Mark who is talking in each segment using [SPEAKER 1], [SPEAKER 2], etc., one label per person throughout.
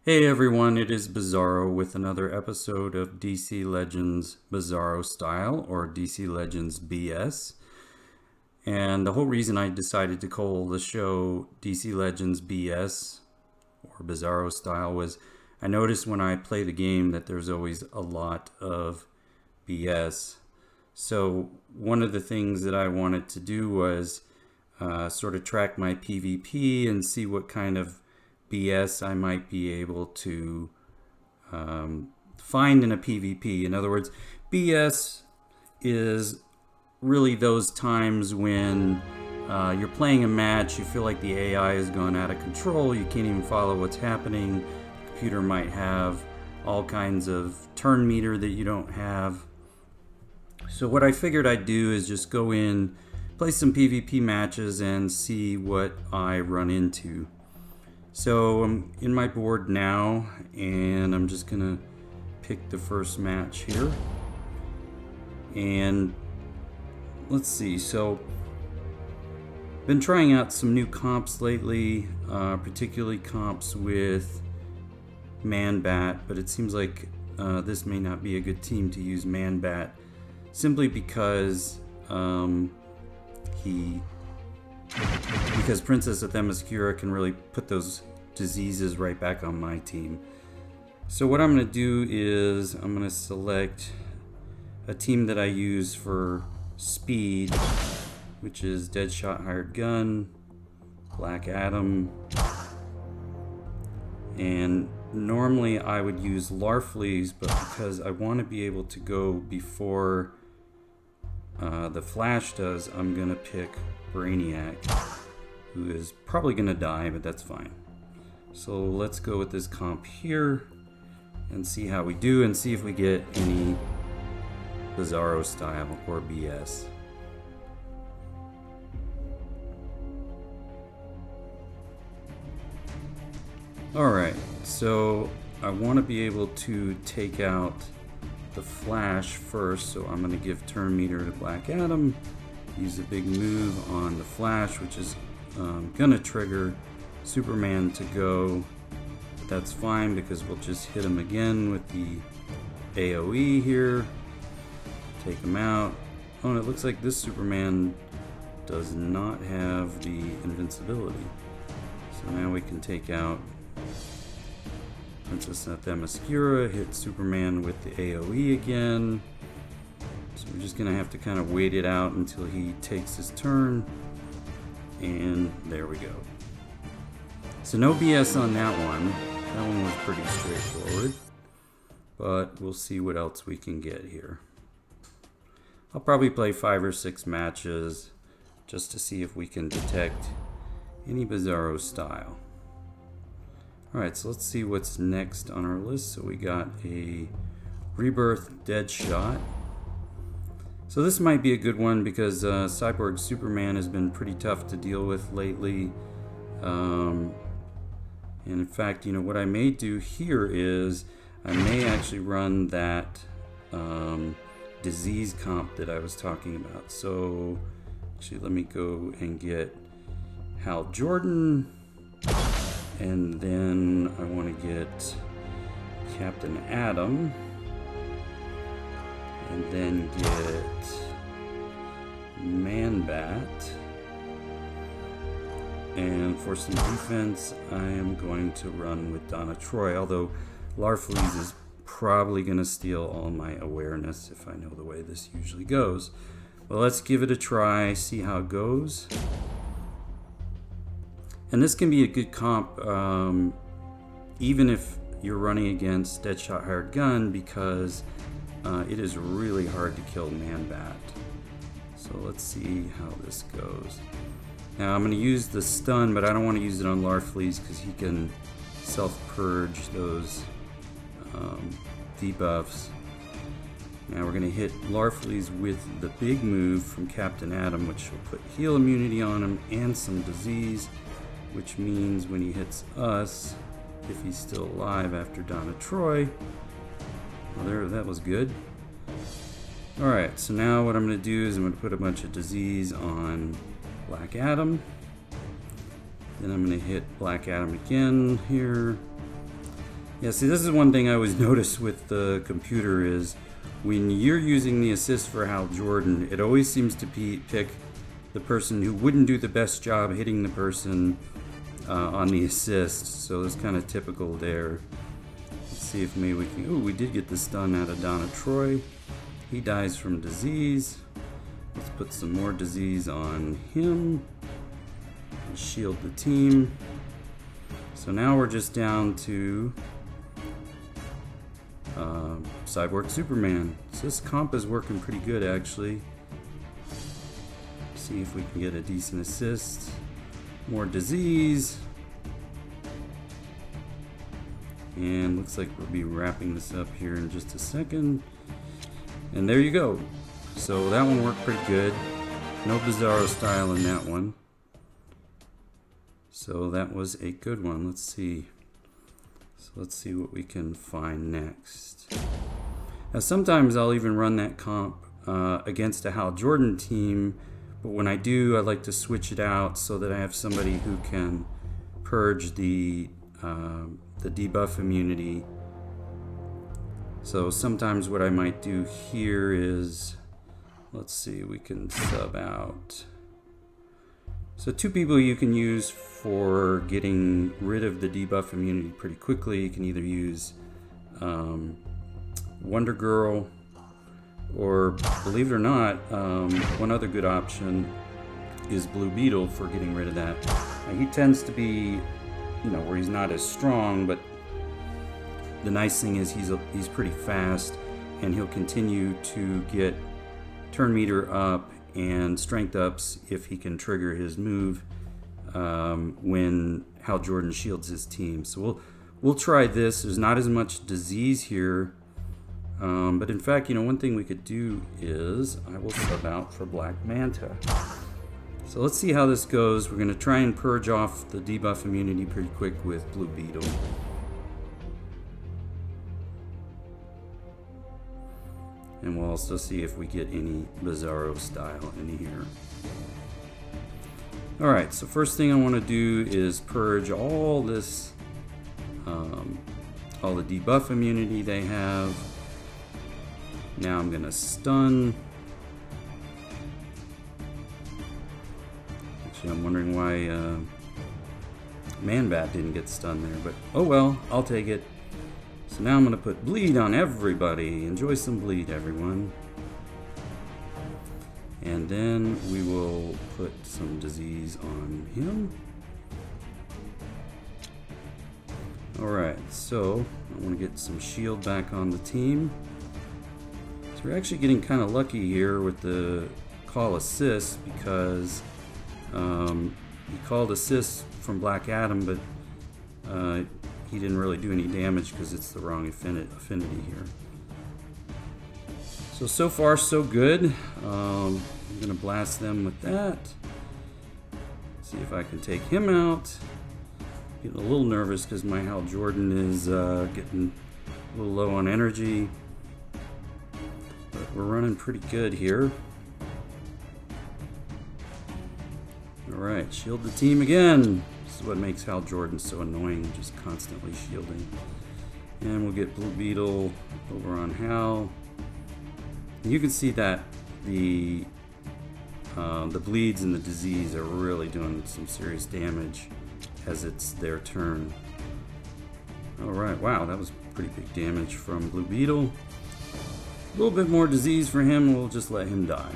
[SPEAKER 1] Hey everyone, it is Bizarro with another episode of DC Legends Bizarro Style or DC Legends BS. And the whole reason I decided to call the show DC Legends BS or Bizarro Style was I noticed when I play the game that there's always a lot of BS. So one of the things that I wanted to do was sort of track my PvP and see what kind of BS I might be able to find in a PvP. In other words, BS is really those times when you're playing a match, you feel like the AI is going out of control, you can't even follow what's happening. The computer might have all kinds of turn meter that you don't have. So what I figured I'd do is just go in, play some PvP matches and see what I run into. So I'm in my board now and I'm just gonna pick the first match here. And let's see, so been trying out some new comps lately, particularly comps with Man-Bat, but it seems like this may not be a good team to use Man-Bat simply because because Princess of Themyscira can really put those diseases right back on my team. So what I'm going to do is I'm going to select a team that I use for speed, which is Deadshot Hired Gun, Black Adam, and normally I would use Larfleeze, but because I want to be able to go before the Flash does, I'm going to pick Brainiac, who is probably going to die, but that's fine. So let's go with this comp here and see how we do and see if we get any Bizarro style or BS. Alright, so I want to be able to take out the Flash first, so I'm going to give turn meter to Black Adam, use a big move on the Flash, which is going to trigger Superman to go, but that's fine because we'll just hit him again with the AoE here, take him out. Oh, and it looks like this Superman does not have the invincibility. So now we can take out Princess of Themyscira, hit Superman with the AoE again. So we're just gonna have to kind of wait it out until he takes his turn. And there we go. So no BS on that one. That one was pretty straightforward. But we'll see what else we can get here. I'll probably play 5 or 6 matches just to see if we can detect any Bizarro style. Alright, so let's see what's next on our list. So we got a Rebirth Deadshot. So this might be a good one because Cyborg Superman has been pretty tough to deal with lately. And in fact, you know, what I may do here is I may actually run that disease comp that I was talking about. So actually let me go and get Hal Jordan. And then I want to get Captain Atom. And then get Man-Bat. And for some defense, I am going to run with Donna Troy, although Larfleeze is probably going to steal all my awareness if I know the way this usually goes. Well, let's give it a try, see how it goes. And this can be a good comp, even if you're running against Deadshot Hired Gun, because it is really hard to kill Man-Bat. So let's see how this goes. Now I'm going to use the stun, but I don't want to use it on Larfleeze because he can self-purge those debuffs. Now we're going to hit Larfleeze with the big move from Captain Atom, which will put heal immunity on him and some disease, which means when he hits us, if he's still alive after Donna Troy, well, there, that was good. Alright, so now what I'm going to do is I'm going to put a bunch of disease on Black Adam. Then I'm going to hit Black Adam again here. Yeah, see, this is one thing I always notice with the computer is when you're using the assist for Hal Jordan, it always seems to pick the person who wouldn't do the best job hitting the person on the assist. So it's kind of typical there. Let's see if maybe we can... Ooh, we did get the stun out of Donna Troy. He dies from disease. Let's put some more disease on him. And shield the team. So now we're just down to Cyborg Superman. So this comp is working pretty good, actually. See if we can get a decent assist. More disease. And looks like we'll be wrapping this up here in just a second. And there you go. So that one worked pretty good. No Bizarro style in that one. So that was a good one. Let's see. So let's see what we can find next. Now sometimes I'll even run that comp against a Hal Jordan team, but when I do, I like to switch it out so that I have somebody who can purge the debuff immunity. So sometimes what I might do here is, let's see, we can sub out. So two people you can use for getting rid of the debuff immunity pretty quickly. You can either use Wonder Girl, or believe it or not, one other good option is Blue Beetle for getting rid of that. Now, he tends to be, where he's not as strong, but the nice thing is he's pretty fast, and he'll continue to get turn meter up and strength ups if he can trigger his move when Hal Jordan shields his team. So we'll try this. There's not as much disease here, but in fact, one thing we could do is I will sub out for Black Manta. So let's see how this goes. We're going to try and purge off the debuff immunity pretty quick with Blue Beetle. And we'll also see if we get any Bizarro style in here. Alright, so first thing I want to do is purge all this, all the debuff immunity they have. Now I'm going to stun. Actually, I'm wondering why Man-Bat didn't get stunned there, but oh well, I'll take it. So now I'm going to put bleed on everybody. Enjoy some bleed, everyone. And then we will put some disease on him. Alright, so I want to get some shield back on the team. So we're actually getting kind of lucky here with the call assist, because he called assist from Black Adam, but he didn't really do any damage because it's the wrong affinity here. So far so good. I'm gonna blast them with that. See if I can take him out. Getting a little nervous because my Hal Jordan is getting a little low on energy, but we're running pretty good here. Alright, shield the team again. This is what makes Hal Jordan so annoying, just constantly shielding. And we'll get Blue Beetle over on Hal. You can see that the bleeds and the disease are really doing some serious damage as it's their turn. Alright, wow, that was pretty big damage from Blue Beetle. A little bit more disease for him, we'll just let him die.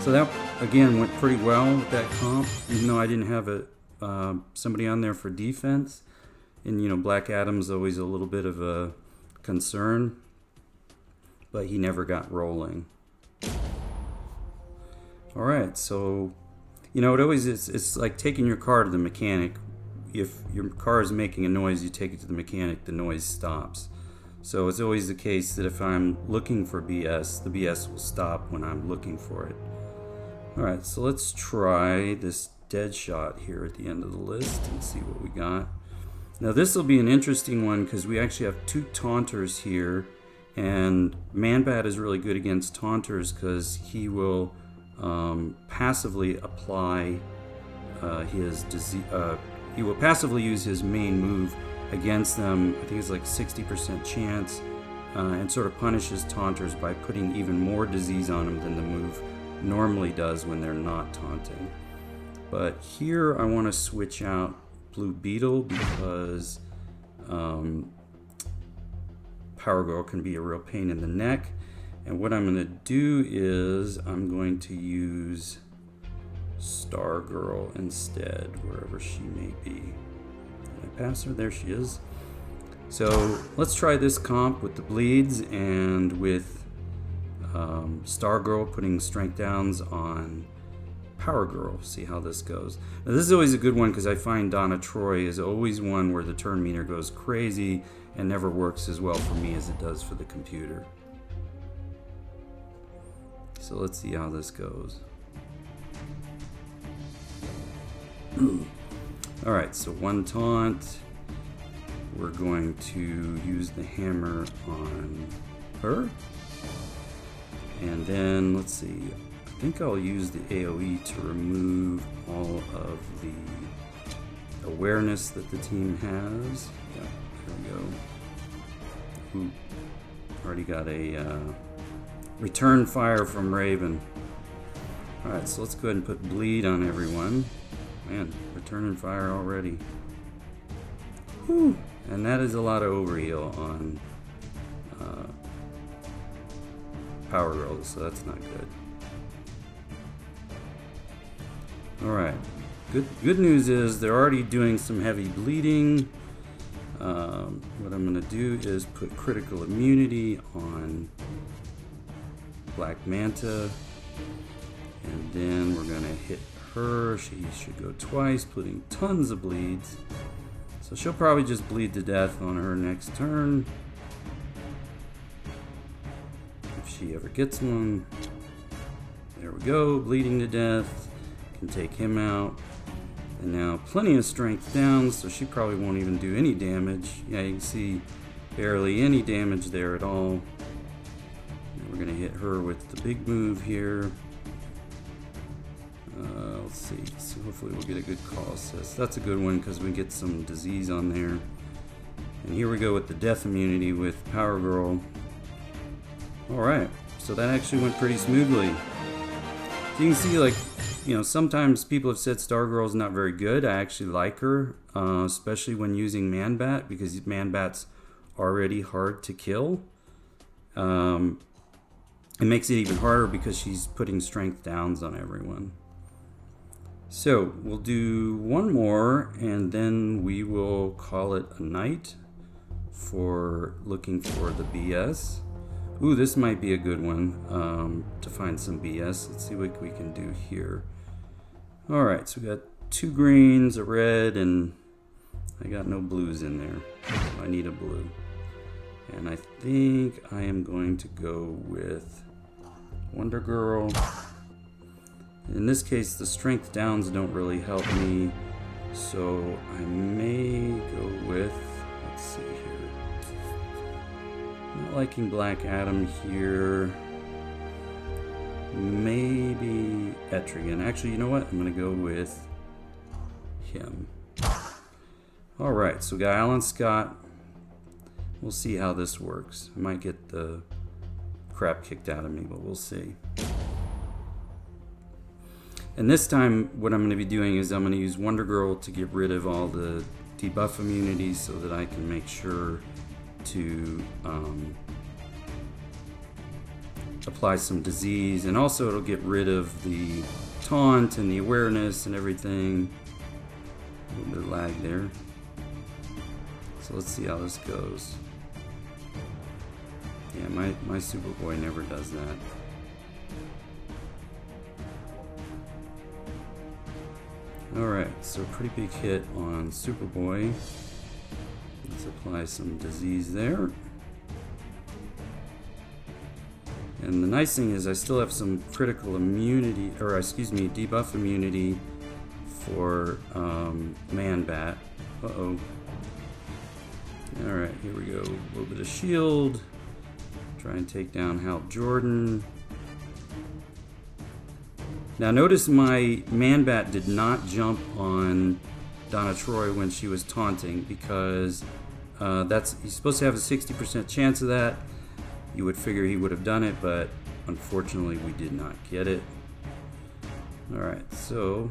[SPEAKER 1] So that, again, went pretty well with that comp, even though I didn't have somebody on there for defense. And, Black Adam's always a little bit of a concern, but he never got rolling. Alright, so, it always is, it's like taking your car to the mechanic. If your car is making a noise, you take it to the mechanic, the noise stops. So it's always the case that if I'm looking for BS, the BS will stop when I'm looking for it. Alright, so let's try this dead shot here at the end of the list and see what we got. Now this will be an interesting one because we actually have two taunters here, and Man-Bat is really good against taunters because he will passively apply his disease. He will passively use his main move against them. I think it's like 60% chance, and sort of punishes taunters by putting even more disease on them than the move normally does when they're not taunting. But here I want to switch out Blue Beetle because Power Girl can be a real pain in the neck. And what I'm going to do is I'm going to use Star Girl instead, wherever she may be. Did I pass her? There she is. So let's try this comp with the bleeds and with Star Girl putting strength downs on Power Girl. See how this goes. Now this is always a good one because I find Donna Troy is always one where the turn meter goes crazy and never works as well for me as it does for the computer. So let's see how this goes. Alright, so one taunt. We're going to use the hammer on her. And then, let's see, I think I'll use the AoE to remove all of the awareness that the team has. Yeah, there we go. Ooh, already got a return fire from Raven. Alright, so let's go ahead and put bleed on everyone. Man, returning fire already. Whew. And that is a lot of overheal on Power Girl, so that's not good. Alright, good news is they're already doing some heavy bleeding. What I'm going to do is put critical immunity on Black Manta, and then we're going to hit her. She should go twice, putting tons of bleeds. So she'll probably just bleed to death on her next turn. If she ever gets one. There we go, bleeding to death. Can take him out. And now plenty of strength down, so she probably won't even do any damage. Yeah, you can see barely any damage there at all. And we're gonna hit her with the big move here. Let's see, so hopefully we'll get a good call assist. That's a good one because we get some disease on there. And here we go with the death immunity with Power Girl. Alright, so that actually went pretty smoothly. So you can see, like, you know, sometimes people have said Star Girl's not very good. I actually like her, especially when using Man-Bat, because Man-Bat's already hard to kill. It makes it even harder because she's putting strength downs on everyone. So we'll do one more and then we will call it a night for looking for the BS. Ooh, this might be a good one to find some BS. Let's see what we can do here. Alright, so we got 2 greens, a red, and I got no blues in there. So I need a blue. And I think I am going to go with Wonder Girl. In this case, the strength downs don't really help me, so I may go with, let's see here, not liking Black Adam here, maybe Etrigan. Actually, you know what, I'm going to go with him. Alright, so we got Alan Scott. We'll see how this works. I might get the crap kicked out of me, but we'll see. And this time, what I'm going to be doing is I'm going to use Wonder Girl to get rid of all the debuff immunities so that I can make sure to apply some disease. And also it'll get rid of the taunt and the awareness and everything. A little bit of lag there. So let's see how this goes. Yeah, my Superboy never does that. Alright, so pretty big hit on Superboy. Let's apply some disease there. And the nice thing is I still have some critical immunity, or excuse me, debuff immunity for Man-Bat. Uh-oh. Alright, here we go. A little bit of shield. Try and take down Hal Jordan. Now notice my Man-Bat did not jump on Donna Troy when she was taunting, because you're supposed to have a 60% chance of that. You would figure he would have done it, but unfortunately we did not get it. Alright, so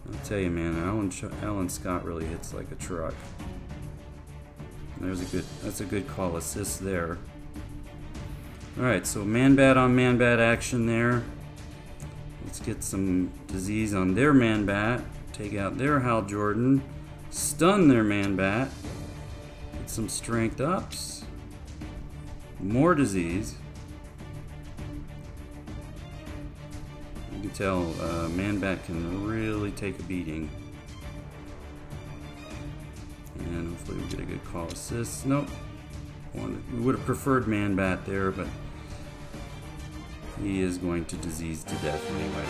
[SPEAKER 1] I'll tell you, man, Alan Scott really hits like a truck. That's a good call assist there. Alright, so man-bat on man-bat action there. Let's get some disease on their man-bat. Take out their Hal Jordan. Stun their man-bat. Get some strength ups. More disease. You can tell man-bat can really take a beating. And hopefully we get a good call assist. Nope. We would have preferred man-bat there, but he is going to disease to death anyway.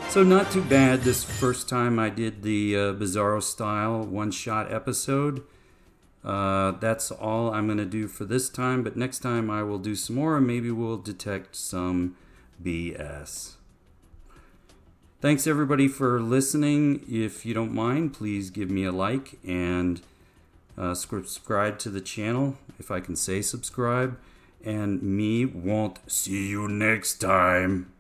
[SPEAKER 1] So not too bad this first time I did the Bizarro style one-shot episode. That's all I'm going to do for this time, but next time I will do some more and maybe we'll detect some BS. Thanks everybody for listening. If you don't mind, please give me a like and subscribe to the channel, if I can say subscribe. And me won't see you next time.